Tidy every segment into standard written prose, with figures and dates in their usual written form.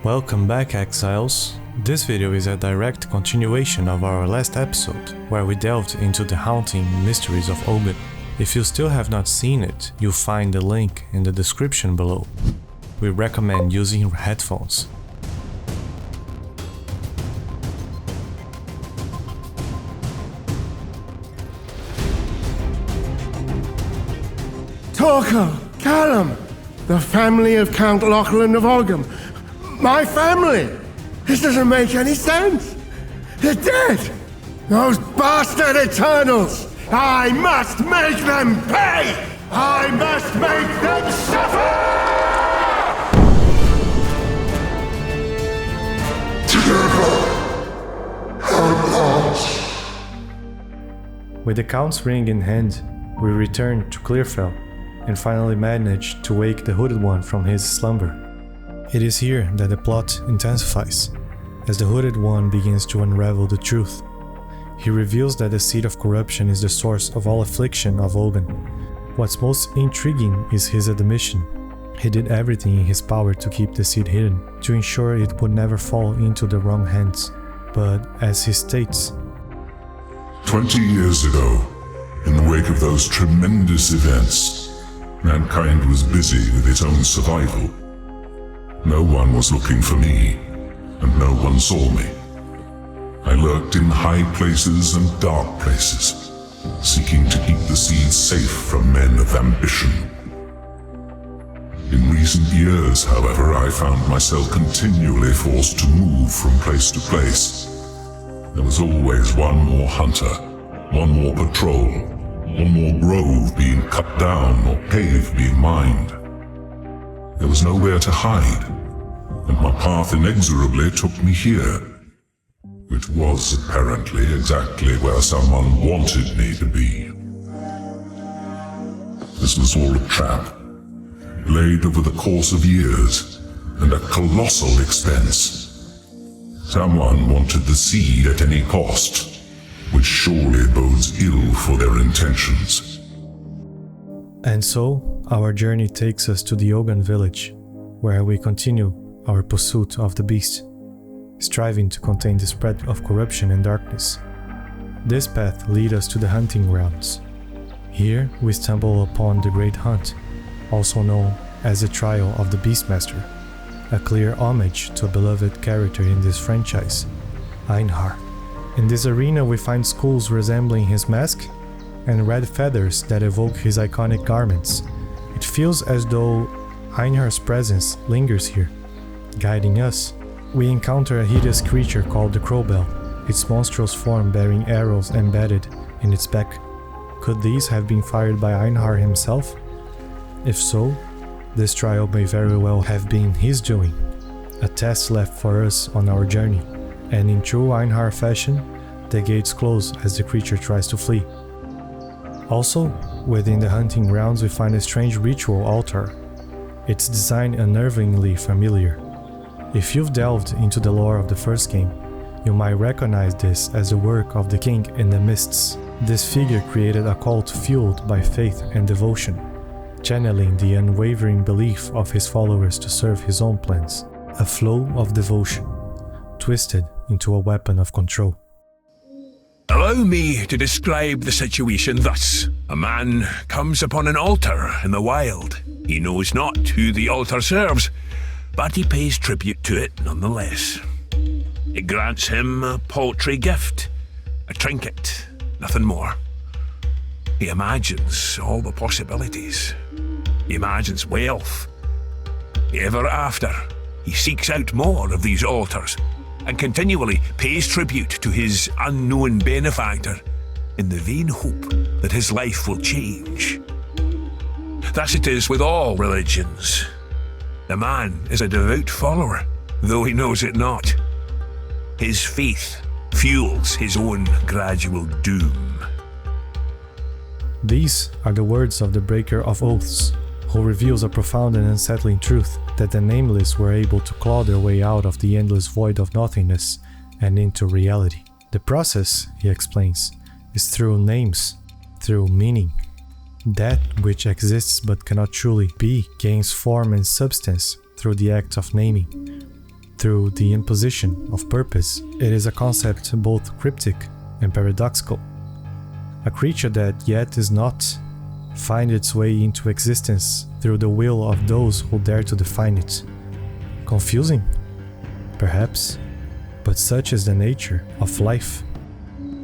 Welcome back, Exiles. This video is a direct continuation of our last episode, where we delved into the haunting mysteries of Ogun. If you still have not seen it, you'll find the link in the description below. We recommend using headphones. Torquil, Callum, the family of Count Lachlan of Ogham. My family! This doesn't make any sense! They're dead! Those bastard Eternals! I must make them pay! I must make them suffer! Together, our paths. With the Count's ring in hand, we return to Clearfell and finally manage to wake the Hooded One from his slumber. It is here that the plot intensifies, as the Hooded One begins to unravel the truth. He reveals that the seed of corruption is the source of all affliction of Ogun. What's most intriguing is his admission. He did everything in his power to keep the seed hidden, to ensure it would never fall into the wrong hands. But as he states, 20 years ago, in the wake of those tremendous events, mankind was busy with its own survival. No one was looking for me, and no one saw me. I lurked in high places and dark places, seeking to keep the seeds safe from men of ambition. In recent years, however, I found myself continually forced to move from place to place. There was always one more hunter, one more patrol, one more grove being cut down or cave being mined. There was nowhere to hide, and my path inexorably took me here, which was apparently exactly where someone wanted me to be. This was all a trap, laid over the course of years and at colossal expense. Someone wanted the seed at any cost, which surely bodes ill for their intentions. and so our journey takes us to the Ogun village, where we continue our pursuit of the beast, striving to contain the spread of corruption and darkness. This path leads us to the hunting grounds. Here we stumble upon the Great Hunt, also known as the Trial of the Beastmaster, a clear homage to a beloved character in this franchise, Einhar. In this arena we find skulls resembling his mask and red feathers that evoke his iconic garments. It feels as though Einhar's presence lingers here, guiding us. We encounter a hideous creature called the Crowbell, its monstrous form bearing arrows embedded in its back. Could these have been fired by Einhar himself? If so, this trial may very well have been his doing, a test left for us on our journey, and in true Einhar fashion, the gates close as the creature tries to flee. Also, within the hunting grounds we find a strange ritual altar. Its design unnervingly familiar. If you've delved into the lore of the first game, you might recognize this as the work of the King in the Mists. This figure created a cult fueled by faith and devotion, channeling the unwavering belief of his followers to serve his own plans. A flow of devotion, twisted into a weapon of control. Allow me to describe the situation thus. A man comes upon an altar in the wild. He knows not who the altar serves, but he pays tribute to it nonetheless. It grants him a paltry gift, a trinket, nothing more. He imagines all the possibilities. He imagines wealth. Ever after, he seeks out more of these altars and continually pays tribute to his unknown benefactor in the vain hope that his life will change. Thus it is with all religions. The man is a devout follower, though he knows it not. His faith fuels his own gradual doom. These are the words of the Breaker of Oaths, who reveals a profound and unsettling truth that the Nameless were able to claw their way out of the endless void of nothingness and into reality. The process, he explains, is through names, through meaning. That which exists but cannot truly be gains form and substance through the act of naming. through the imposition of purpose, it is a concept both cryptic and paradoxical. A creature that yet is not find its way into existence through the will of those who dare to define it. Confusing? Perhaps, but such is the nature of life.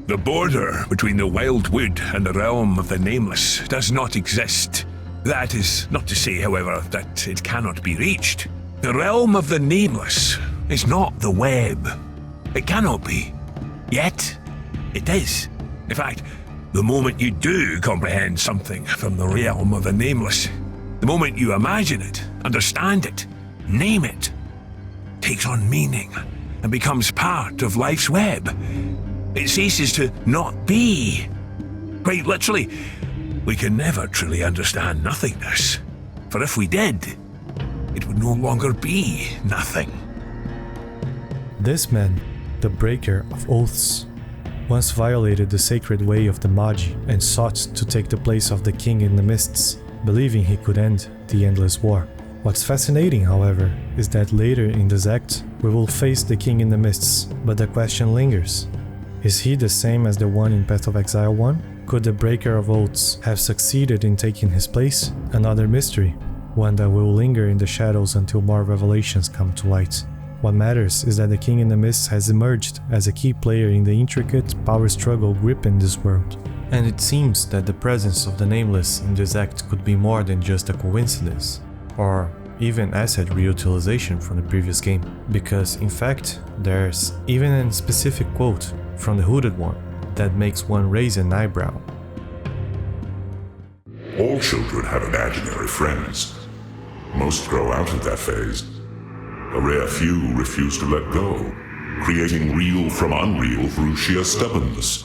The border between the wild wood and the realm of the nameless does not exist. That is not to say, however, that it cannot be reached. The realm of the nameless is not the web. It cannot be. Yet, it is. In fact, the moment you do comprehend something from the realm of the nameless, the moment you imagine it, understand it, name it, takes on meaning and becomes part of life's web. It ceases to not be. Quite literally, we can never truly understand nothingness. For if we did, it would no longer be nothing. This man, the breaker of oaths, once violated the sacred way of the Magi and sought to take the place of the king in the mists, believing he could end the endless war. What's fascinating, however, is that later in this act, we will face the king in the mists, but the question lingers. Is he the same as the one in Path of Exile 1? Could the Breaker of Oaths have succeeded in taking his place? Another mystery, one that will linger in the shadows until more revelations come to light. What matters is that the King in the Mists has emerged as a key player in the intricate power struggle gripping this world. And it seems that the presence of the Nameless in this act could be more than just a coincidence, or even asset reutilization from the previous game, because in fact there's even a specific quote from the Hooded One that makes one raise an eyebrow. All children have imaginary friends. Most grow out of that phase. A rare few refuse to let go, creating real from unreal through sheer stubbornness.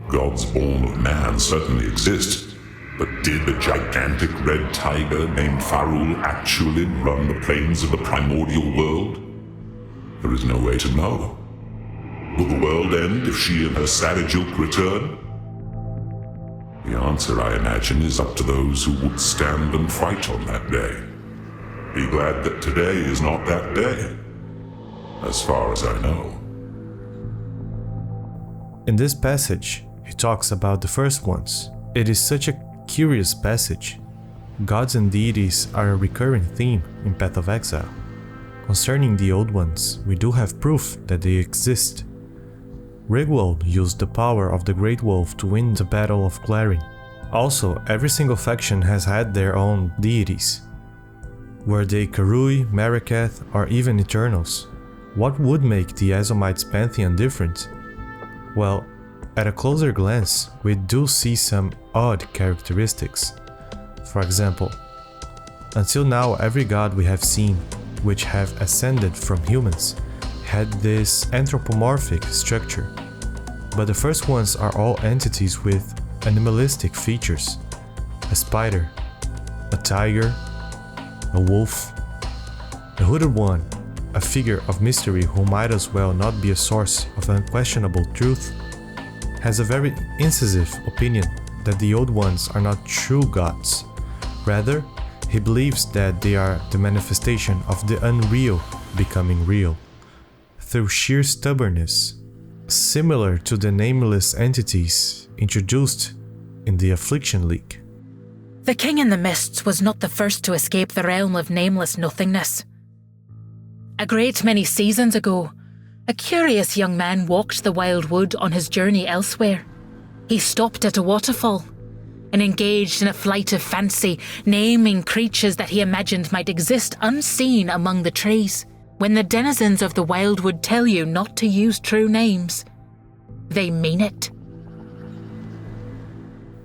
Gods born of man certainly exist, but did the gigantic red tiger named Farul actually run the plains of the primordial world? There is no way to know. Will the world end if she and her savage ilk return? The answer, I imagine, is up to those who would stand and fight on that day. Be glad that today is not that day, as far as I know. In this passage, he talks about the first ones. It is such a curious passage. Gods and deities are a recurring theme in Path of Exile. Concerning the old ones, we do have proof that they exist. Rigwald used the power of the Great Wolf to win the Battle of Clarin. Also, every single faction has had their own deities. Were they Karui, Marikath, or even Eternals? What would make the Azomites' pantheon different? Well, at a closer glance, we do see some odd characteristics. For example, until now every god we have seen, which have ascended from humans, had this anthropomorphic structure. But the first ones are all entities with animalistic features. A spider, a tiger, a wolf, a hooded one, a figure of mystery who might as well not be a source of unquestionable truth, has a very incisive opinion that the old ones are not true gods. Rather, he believes that they are the manifestation of the unreal becoming real, through sheer stubbornness, similar to the nameless entities introduced in the Affliction League. The King in the Mists was not the first to escape the realm of nameless nothingness. A great many seasons ago, a curious young man walked the wild wood on his journey elsewhere. He stopped at a waterfall and engaged in a flight of fancy, naming creatures that he imagined might exist unseen among the trees. When the denizens of the wildwood tell you not to use true names, they mean it.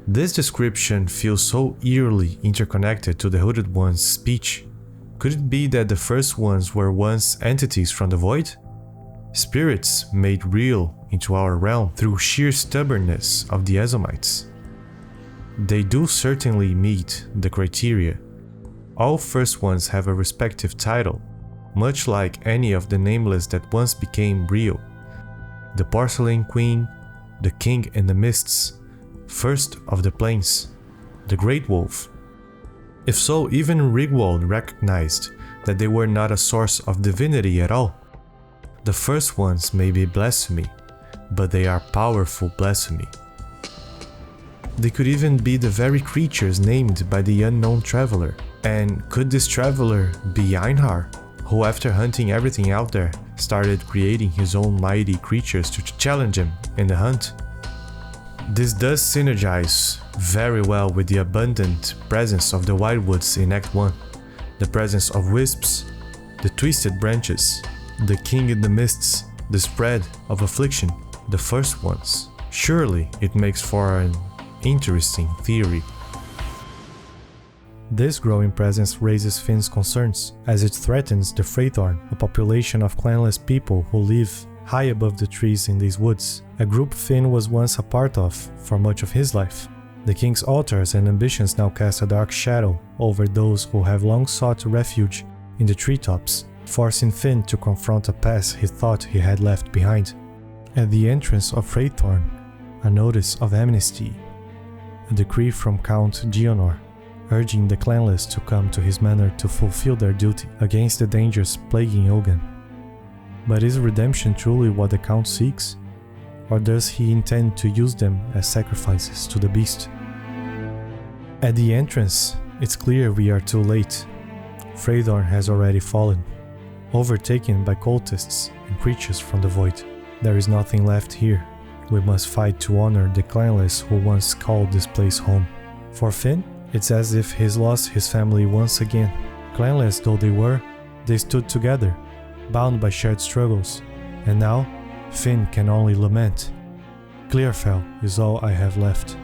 This description feels so eerily interconnected to the Hooded One's speech. Could it be that the first ones were once entities from the void? Spirits made real into our realm through sheer stubbornness of the Azomites. They do certainly meet the criteria. All first ones have a respective title, much like any of the nameless that once became real. The Porcelain Queen, the King in the Mists, First of the Plains, the Great Wolf. If so, even Rigwald recognized that they were not a source of divinity at all. The first ones may be blasphemy, but they are powerful blasphemy. They could even be the very creatures named by the unknown traveler. And could this traveler be Einhar, who after hunting everything out there, started creating his own mighty creatures to challenge him in the hunt? This does synergize very well with the abundant presence of the wildwoods in Act 1. The presence of wisps, the twisted branches, the king in the mists, the spread of affliction, the first ones. Surely it makes for an interesting theory. This growing presence raises Finn's concerns, as it threatens the Freythorn, a population of clanless people who live high above the trees in these woods, a group Finn was once a part of for much of his life. The king's altars and ambitions now cast a dark shadow over those who have long sought refuge in the treetops, forcing Finn to confront a past he thought he had left behind. At the entrance of Freythorn, a notice of amnesty, a decree from Count Geonor, urging the clanless to come to his manor to fulfill their duty against the dangers plaguing Ogan. But is redemption truly what the Count seeks? Or does he intend to use them as sacrifices to the beast? At the entrance, it's clear we are too late. Freythorn has already fallen, overtaken by cultists and creatures from the void. There is nothing left here. We must fight to honor the clanless who once called this place home. For Finn, it's as if he's lost his family once again. Clanless though they were, they stood together, bound by shared struggles, and now Finn can only lament. Clearfell is all I have left.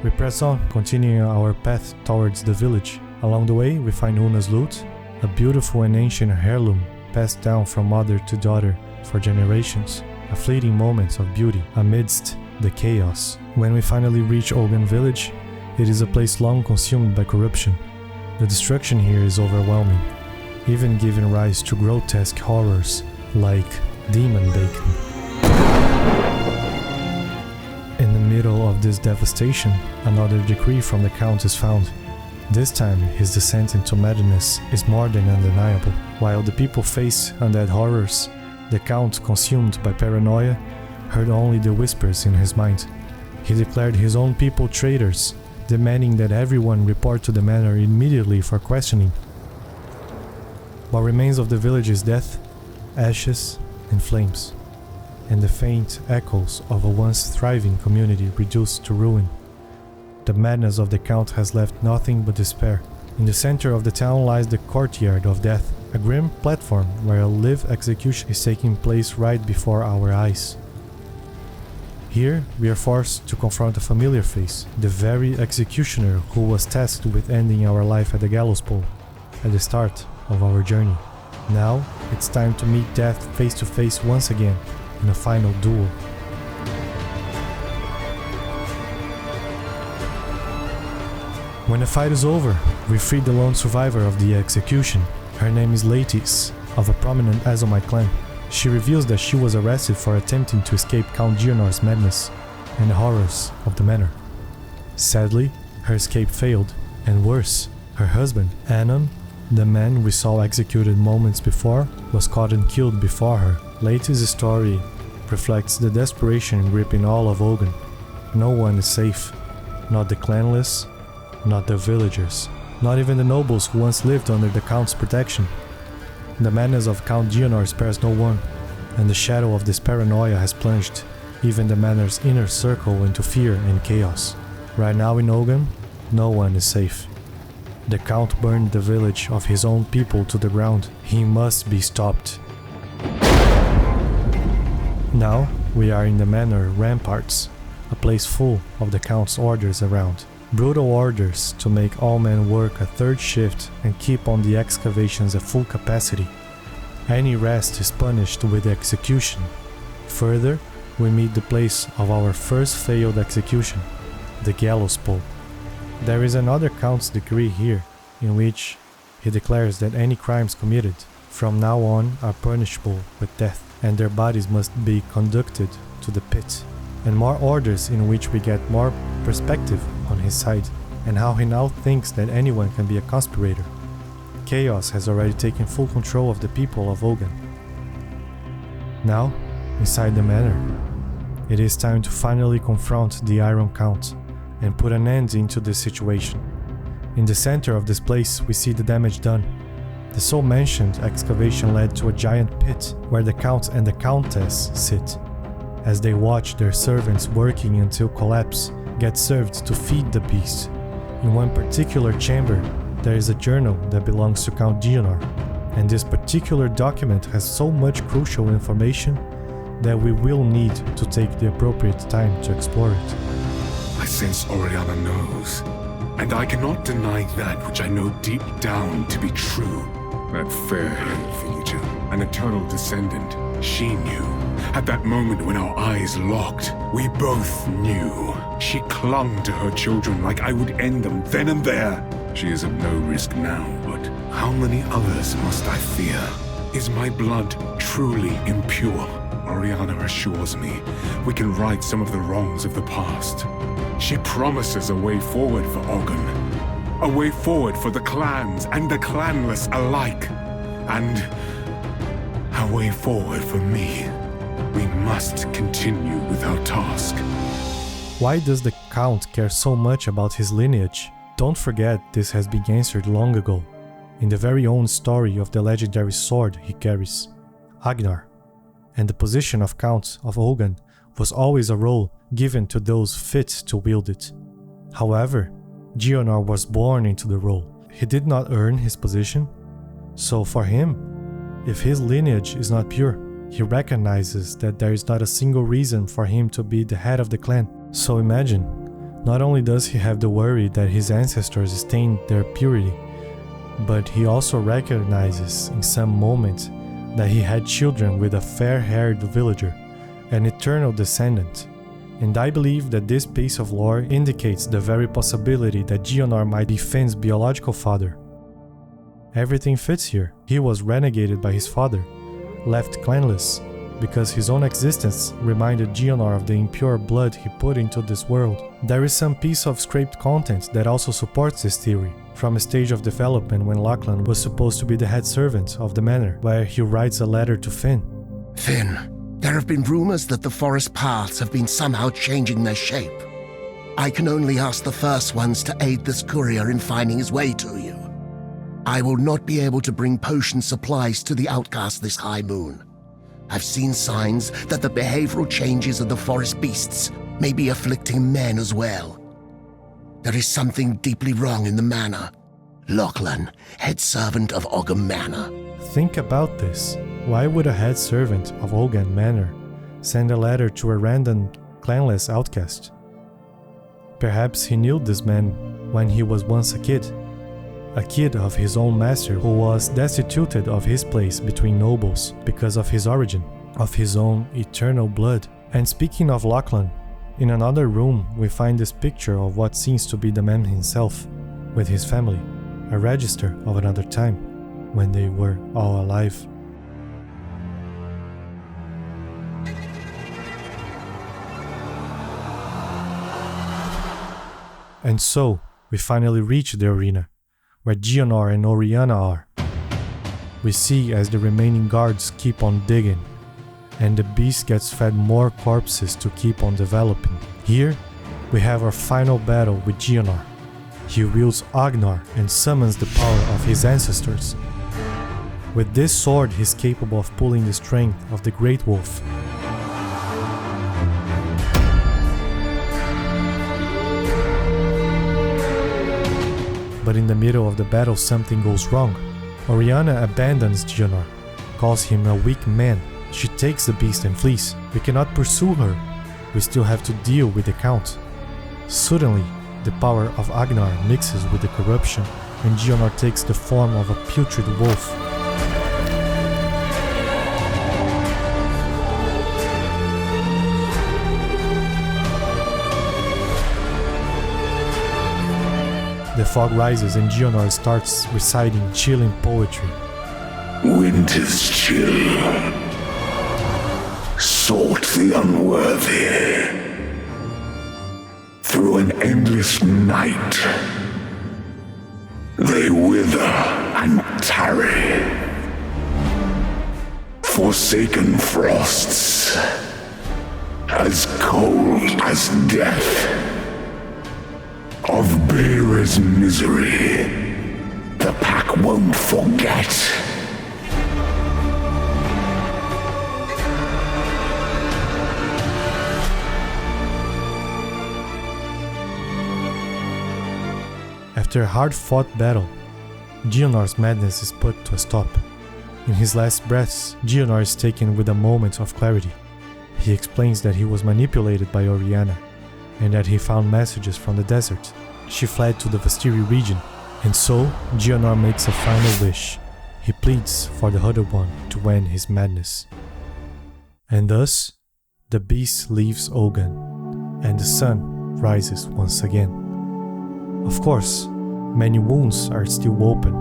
We press on, continuing our path towards the village. Along the way, we find Una's lute, a beautiful and ancient heirloom passed down from mother to daughter for generations, a fleeting moment of beauty amidst the chaos. When we finally reach Ogan village, it is a place long consumed by corruption. The destruction here is overwhelming, even giving rise to grotesque horrors like demon bacon. In the middle of this devastation, another decree from the Count is found. This time, his descent into madness is more than undeniable. While the people face undead horrors, the Count, consumed by paranoia, heard only the whispers in his mind. He declared his own people traitors, demanding that everyone report to the manor immediately for questioning. What remains of the village is death, ashes, and flames, and the faint echoes of a once thriving community reduced to ruin. The madness of the Count has left nothing but despair. In the center of the town lies the courtyard of death, a grim platform where a live execution is taking place right before our eyes. Here, we are forced to confront a familiar face, the very executioner who was tasked with ending our life at the gallows pole, at the start of our journey. Now, it's time to meet death face to face once again, in a final duel. When the fight is over, we free the lone survivor of the execution. Her name is Leitis, of a prominent Azomite clan. She reveals that she was arrested for attempting to escape Count Geonor's madness and the horrors of the manor. Sadly, her escape failed, and worse, her husband, Anon, the man we saw executed moments before, was caught and killed before her. Leitis' story reflects the desperation gripping all of Ogan. No one is safe, not the clanless, not the villagers, not even the nobles who once lived under the Count's protection. The madness of Count Geonor spares no one, and the shadow of this paranoia has plunged even the manor's inner circle into fear and chaos. Right now in Ogan, no one is safe. The Count burned the village of his own people to the ground. He must be stopped. Now, we are in the manor ramparts, a place full of the Count's orders around. Brutal orders to make all men work a third shift and keep on the excavations at full capacity. Any rest is punished with execution. Further, we meet the place of our first failed execution, the gallows pole. There is another Count's decree here, in which he declares that any crimes committed from now on are punishable with death, and their bodies must be conducted to the pit. And more orders in which we get more perspective on his side, and how he now thinks that anyone can be a conspirator. chaos has already taken full control of the people of Ogan. Now, inside the manor, it is time to finally confront the Iron Count and put an end into this situation. In the center of this place, we see the damage done. The so-mentioned excavation led to a giant pit where the Count and the Countess sit, as they watch their servants working until collapse get served to feed the beast. In one particular chamber, there is a journal that belongs to Count Gionor, and this particular document has so much crucial information that we will need to take the appropriate time to explore it. I sense Oriana knows, and I cannot deny that which I know deep down to be true. That fair-haired villager, an eternal descendant, she knew. At that moment when our eyes locked, we both knew. She clung to her children like I would end them then and there. She is of no risk now, but how many others must I fear? Is my blood truly impure? Oriana assures me we can right some of the wrongs of the past. She promises a way forward for Ogun. A way forward for the clans and the clanless alike. And a way forward for me. We must continue with our task. Why does the Count care so much about his lineage? Don't forget this has been answered long ago, in the very own story of the legendary sword he carries, Agnar. And the position of Count of Ogan was always a role given to those fit to wield it. However, Gionor was born into the role. He did not earn his position, so for him, if his lineage is not pure, he recognizes that there is not a single reason for him to be the head of the clan. So imagine, not only does he have the worry that his ancestors stained their purity, but he also recognizes in some moment that he had children with a fair-haired villager, an eternal descendant. And I believe that this piece of lore indicates the very possibility that Gionor might be Finn's biological father. Everything fits here. He was renegated by his father, left clanless, because his own existence reminded Gionor of the impure blood he put into this world. There is some piece of scraped content that also supports this theory, from a stage of development when Lachlan was supposed to be the head servant of the manor, where he writes a letter to Finn. Finn, there have been rumors that the forest paths have been somehow changing their shape. I can only ask the first ones to aid this courier in finding his way to you. I will not be able to bring potion supplies to the outcast this high moon. I've seen signs that the behavioral changes of the forest beasts may be afflicting men as well. There is something deeply wrong in the manor. Lachlan, head servant of Ogham Manor. Think about this. Why would a head servant of Ogan Manor send a letter to a random clanless outcast? Perhaps he knew this man when he was once a kid of his own master who was destituted of his place between nobles because of his origin, of his own eternal blood. And speaking of Lachlan, in another room we find this picture of what seems to be the man himself, with his family, a register of another time, when they were all alive. And so, we finally reach the arena, where Gionor and Oriana are. We see as the remaining guards keep on digging, and the beast gets fed more corpses to keep on developing. Here, we have our final battle with Gionor. He wields Agnar and summons the power of his ancestors. With this sword, he is capable of pulling the strength of the Great Wolf. But in the middle of the battle something goes wrong. Oriana abandons Gionor, calls him a weak man. She takes the beast and flees. We cannot pursue her. We still have to deal with the Count. Suddenly, the power of Agnar mixes with the corruption, and Gionor takes the form of a putrid wolf. The fog rises and Gionor starts reciting chilling poetry. Winter's chill sought the unworthy through an endless night. They wither and tarry. Forsaken frosts, as cold as death, of Beera's misery, the pack won't forget. After a hard-fought battle, Geonor's madness is put to a stop. In his last breaths, Geonor is taken with a moment of clarity. He explains that he was manipulated by Oriana, and that he found messages from the desert. She fled to the Vastiri region, and so Geonor makes a final wish. He pleads for the Other One to end his madness. And thus, the beast leaves Ogan, and the sun rises once again. Of course, many wounds are still open,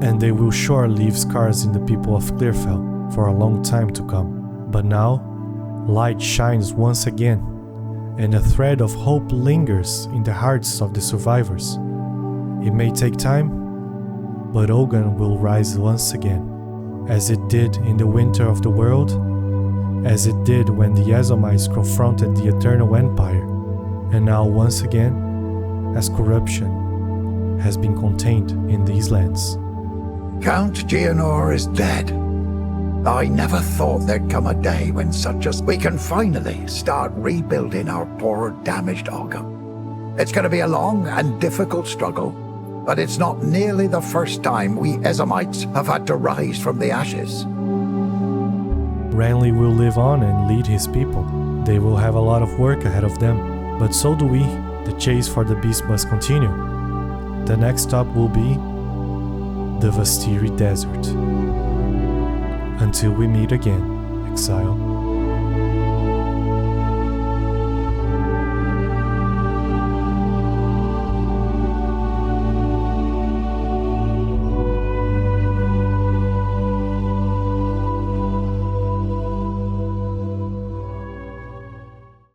and they will sure leave scars in the people of Clearfell for a long time to come. But now, light shines once again, and a thread of hope lingers in the hearts of the survivors. It may take time, but Ogan will rise once again, as it did in the winter of the world, as it did when the Yazomites confronted the Eternal Empire, and now once again, as corruption has been contained in these lands. Count Geonor is dead. I never thought there'd come a day when we can finally start rebuilding our poor damaged Ogham. It's going to be a long and difficult struggle, but it's not nearly the first time we Ezomites have had to rise from the ashes. Renly will live on and lead his people. They will have a lot of work ahead of them, but so do we. The chase for the beast must continue. The next stop will be the Vastiri Desert. Until we meet again, Exile.